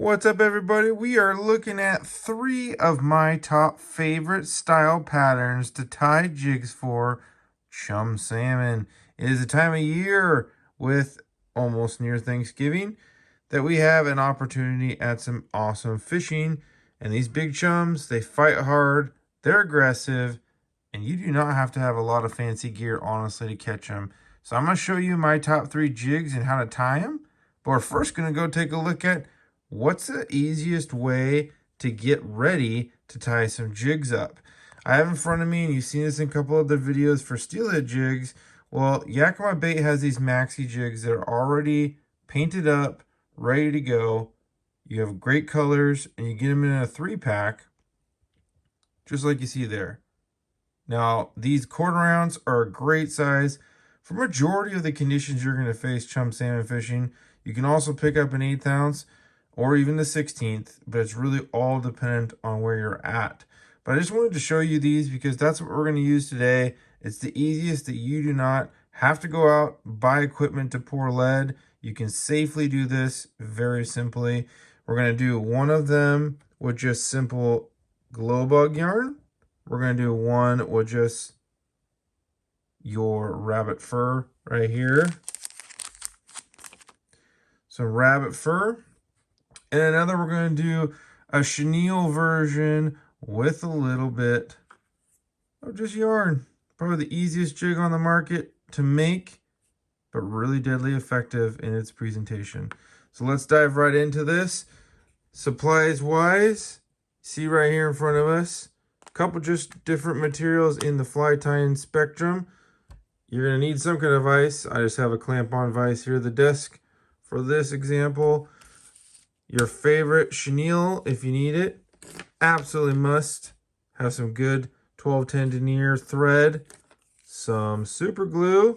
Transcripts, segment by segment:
What's up, everybody? We are looking at 3 of my top favorite style patterns to tie jigs for chum salmon. It is a time of year with almost near Thanksgiving that we have an opportunity at some awesome fishing. And these big chums, they fight hard, they're aggressive, and you do not have to have a lot of fancy gear, honestly, to catch them. So I'm going to show you my top 3 jigs and how to tie them. But we're first going to go take a look at what's the easiest way to get ready to tie some jigs up. I have in front of me, and you've seen this in a couple of the videos for steelhead jigs. Well, Yakima Bait has these maxi jigs that are already painted up, ready to go. You have great colors, and you get them in a 3-pack, just like you see there. Now, these quarter ounce are a great size for majority of the conditions you're going to face chum salmon fishing. You can also pick up an 1/8 ounce or even the 1/16, but it's really all dependent on where you're at. But I just wanted to show you these because that's what we're going to use today. It's the easiest that you do not have to go out, buy equipment to pour lead. You can safely do this very simply. We're going to do one of them with just simple glow bug yarn. We're going to do one with just your rabbit fur right here. So rabbit fur. And another, we're going to do a chenille version with a little bit of just yarn. Probably the easiest jig on the market to make, but really deadly effective in its presentation. So let's dive right into this. Supplies wise, see right here in front of us, a couple just different materials in the fly tying spectrum. You're going to need some kind of vise. I just have a clamp-on vise here at the desk for this example. Your favorite chenille, if you need it. Absolutely must have some good 1210 denier thread, some super glue,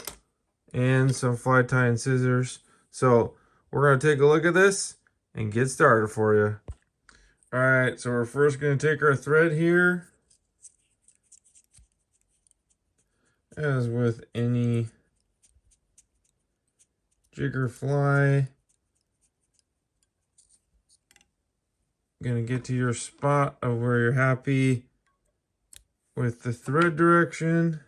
and some fly tying scissors. So we're going to take a look at this and get started for you. All right, so we're first going to take our thread here. As with any jigger fly, gonna get to your spot of where you're happy with the thread direction.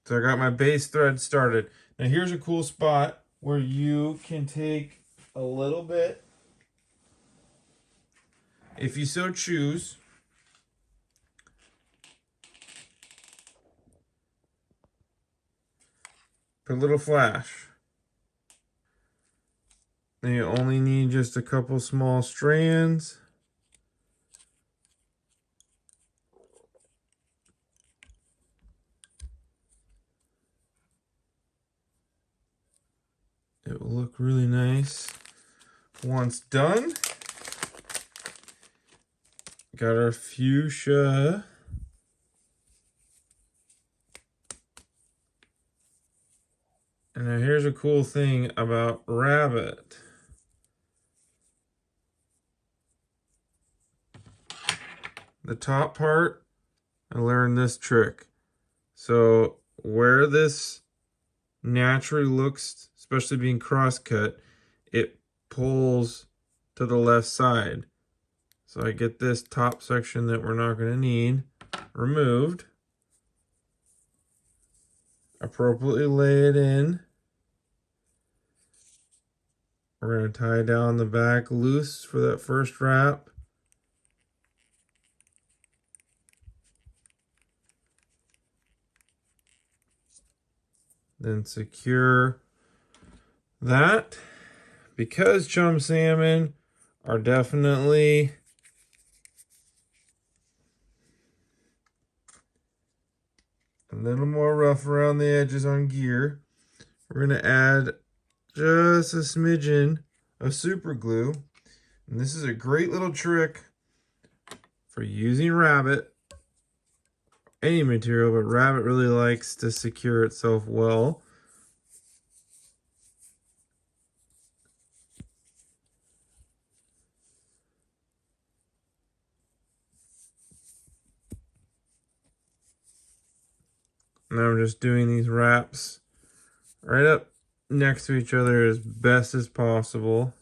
So I got my base thread started. Now here's a cool spot where you can take a little bit, if you so choose, put a little flash. And you only need just a couple small strands. It will look really nice once done. Got our fuchsia. And now here's a cool thing about rabbit. The top part, I learned this trick. So where this naturally looks, especially being cross-cut, it pulls to the left side. So I get this top section that we're not going to need removed. Appropriately lay it in. We're going to tie down the back loose for that first wrap. Then secure that. Because chum salmon are definitely a little more rough around the edges on gear, we're going to add just a smidgen of super glue. And this is a great little trick for using rabbit, any material, but rabbit really likes to secure itself well. Now I'm just doing these wraps right up next to each other as best as possible.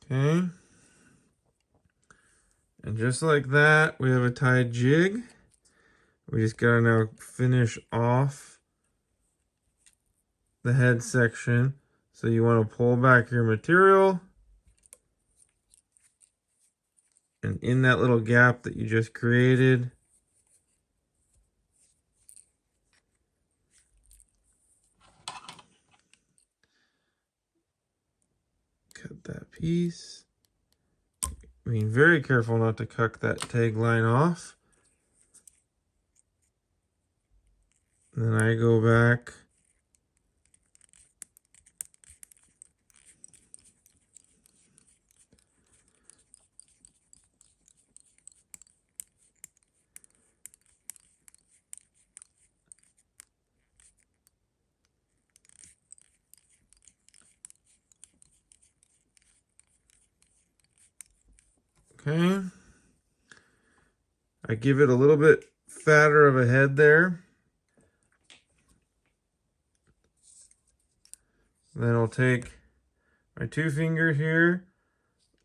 Okay. And just like that, we have a tied jig. We just gotta now finish off the head section. So you want to pull back your material. And in that little gap that you just created, cut that piece. Being very careful not to cut that tag line off. And then I go back. Okay. I give it a little bit fatter of a head there. Then I'll take my 2 fingers here,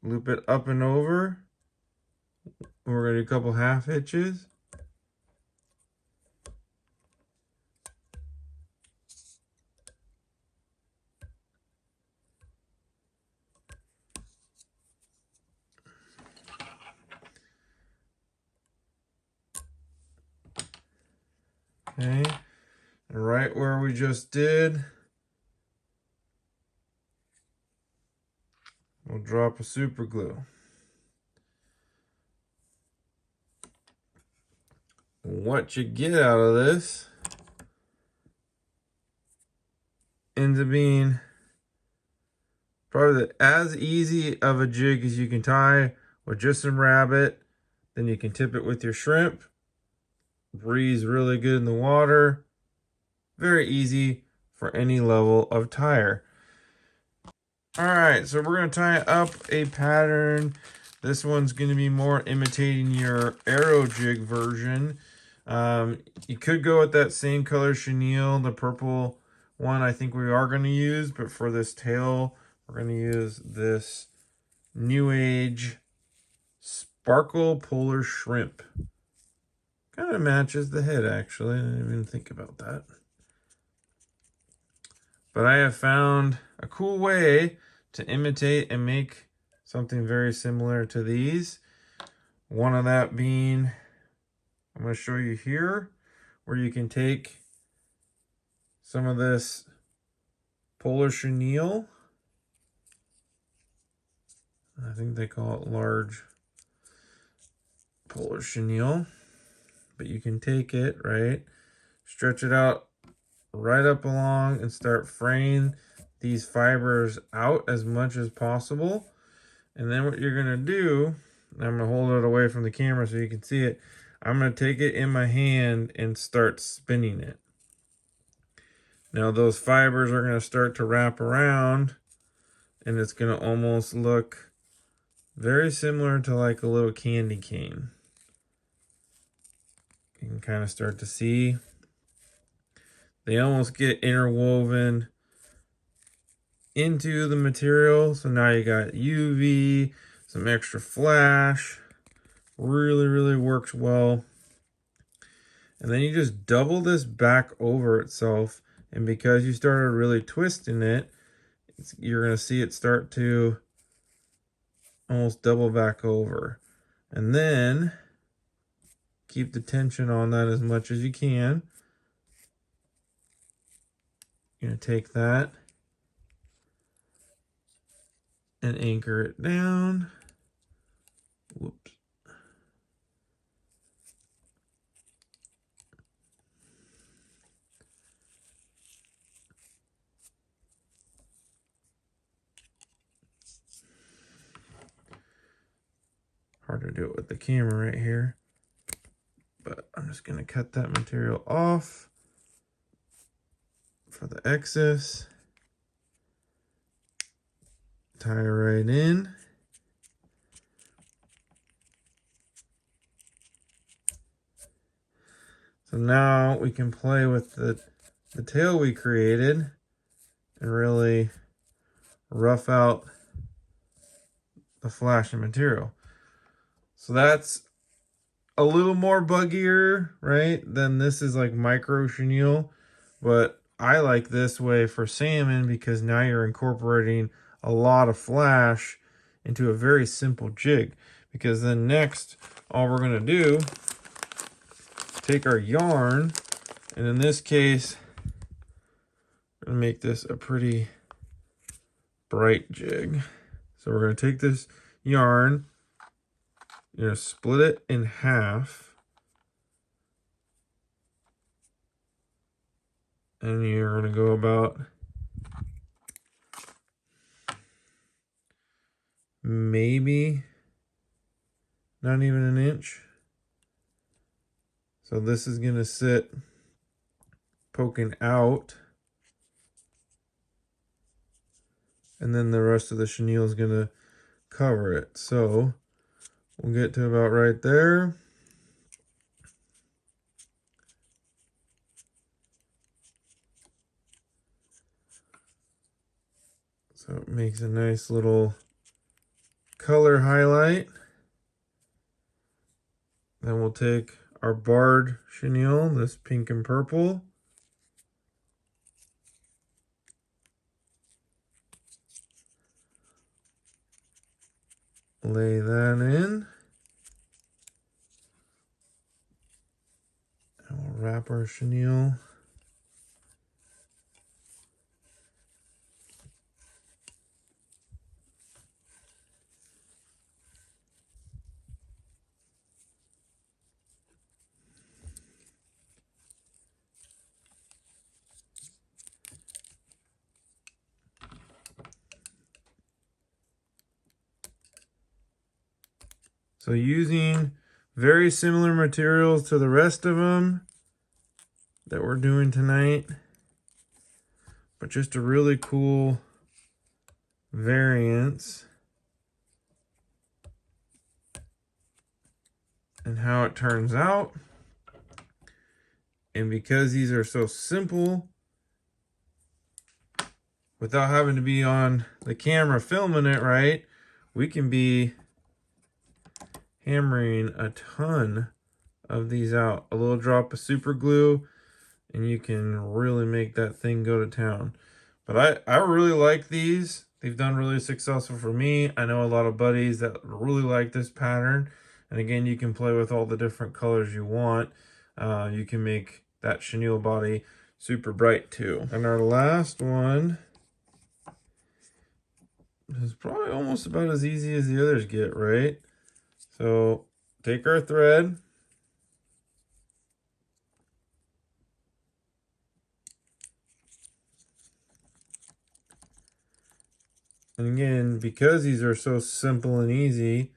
loop it up and over. We're going to do a couple half hitches. Okay. And right where we just did, we'll drop a super glue. What you get out of this ends up being probably as easy of a jig as you can tie with just some rabbit. Then you can tip it with your shrimp. Breathes really good in the water. Very easy for any level of tire. Alright, so we're going to tie up a pattern. This one's going to be more imitating your arrow jig version. You could go with that same color chenille, the purple one I think we are going to use, but for this tail, we're going to use this New Age Sparkle Polar Shrimp. Kind of matches the head, actually. I didn't even think about that. But I have found a cool way to imitate and make something very similar to these. One of that being, I'm going to show you here, where you can take some of this polar chenille. I think they call it large polar chenille. But you can take it, right, stretch it out right up along and start fraying these fibers out as much as possible. And then what you're going to do, I'm going to hold it away from the camera so you can see it. I'm going to take it in my hand and start spinning it. Now those fibers are going to start to wrap around, and it's going to almost look very similar to like a little candy cane. You can kind of start to see. They almost get interwoven into the material. So now you got UV, some extra flash. Really, really works well. And then you just double this back over itself. And because you started really twisting it, you're going to see it start to almost double back over. And then keep the tension on that as much as you can. You're going to take that and anchor it down. Whoops. Hard to do it with the camera right here. just going to cut that material off for the excess. Tie right in. So now we can play with the tail we created and really rough out the flashing material. So that's a little more buggier, right? Than this is like micro chenille, but I like this way for salmon because now you're incorporating a lot of flash into a very simple jig. Because then next, all we're gonna do, take our yarn, and in this case, we're gonna make this a pretty bright jig. So we're gonna take this yarn, you're gonna split it in half, and you're gonna go about maybe not even an inch. So this is gonna sit poking out, and then the rest of the chenille is gonna cover it. So we'll get to about right there. So it makes a nice little color highlight. Then we'll take our barred chenille, this pink and purple. Lay that in. And we'll wrap our chenille. So using very similar materials to the rest of them that we're doing tonight, but just a really cool variance and how it turns out. And because these are so simple, without having to be on the camera filming it, right, we can be hammering a ton of these out. A little drop of super glue and you can really make that thing go to town. But I really like these. They've done really successful for me. I know a lot of buddies that really like this pattern. And again, you can play with all the different colors you want. You can make that chenille body super bright too. And our last one is probably almost about as easy as the others get, right? So take our thread, and again, because these are so simple and easy,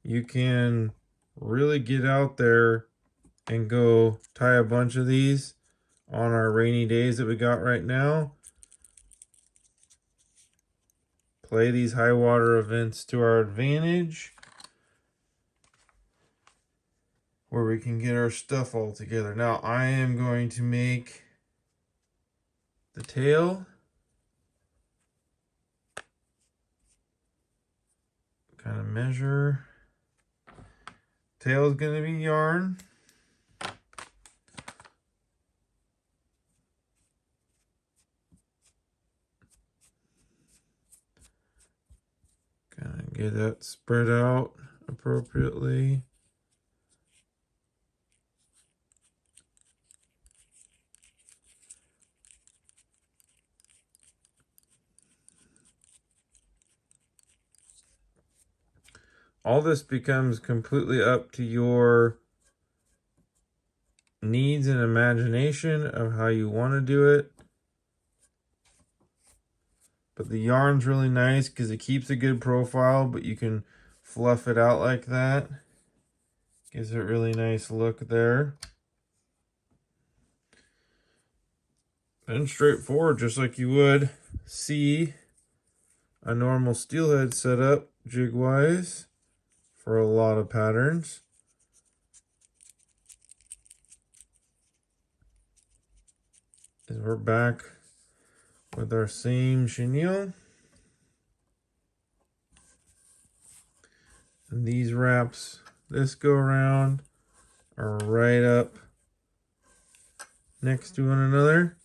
you can really get out there and go tie a bunch of these on our rainy days that we got right now. Play these high water events to our advantage, where we can get our stuff all together. Now I am going to make the tail. Kind of measure. Tail is going to be yarn. Kind of get that spread out appropriately. All this becomes completely up to your needs and imagination of how you want to do it. But the yarn's really nice because it keeps a good profile, but you can fluff it out like that. Gives it a really nice look there. And straightforward, just like you would see a normal steelhead setup jig wise for a lot of patterns. And we're back with our same chenille. And these wraps this go around are right up next to one another.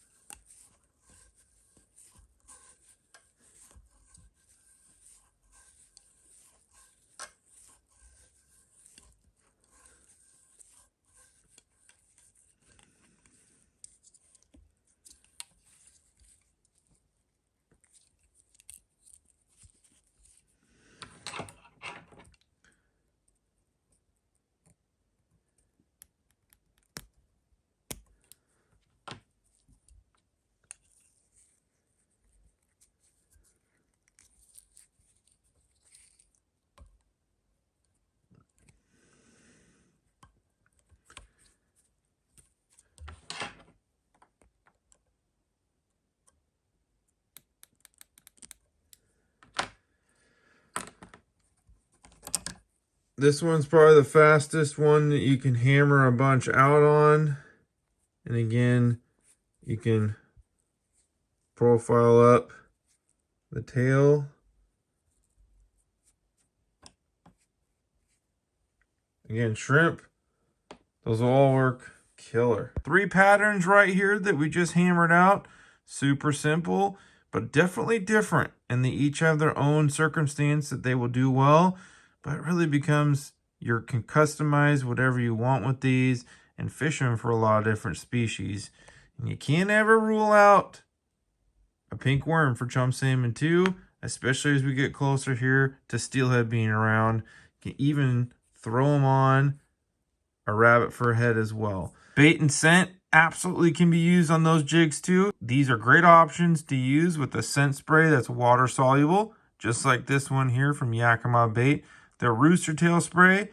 This one's probably the fastest one that you can hammer a bunch out on. And again, you can profile up the tail. Again, shrimp, those all work killer. 3 patterns right here that we just hammered out. Super simple, but definitely different. And they each have their own circumstance that they will do well. But it really becomes, you can customize whatever you want with these and fish them for a lot of different species. And you can't ever rule out a pink worm for chum salmon too, especially as we get closer here to steelhead being around. You can even throw them on a rabbit for a head as well. Bait and scent absolutely can be used on those jigs too. These are great options to use with a scent spray that's water soluble, just like this one here from Yakima Bait. Their rooster tail spray.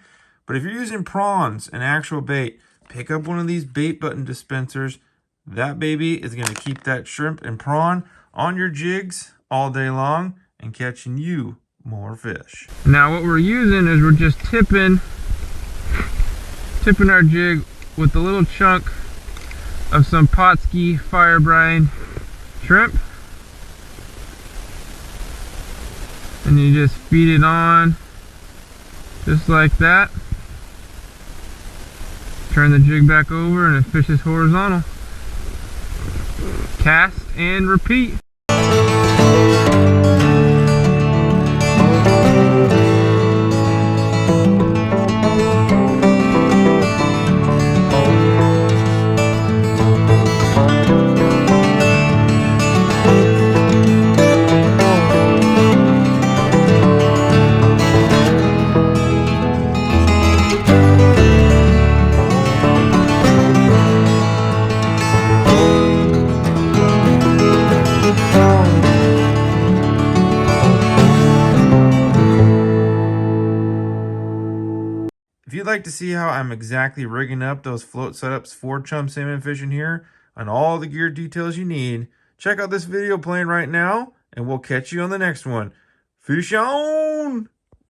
But if you're using prawns and actual bait, pick up one of these bait button dispensers. That baby is going to keep that shrimp and prawn on your jigs all day long and catching you more fish. Now what we're using is we're just tipping our jig with a little chunk of some Potski fire brine shrimp. And you just feed it on just like that. Turn the jig back over and it fishes horizontal. Cast and repeat. If you'd like to see how I'm exactly rigging up those float setups for chum salmon fishing here and all the gear details you need, check out this video playing right now and we'll catch you on the next one. Fish on!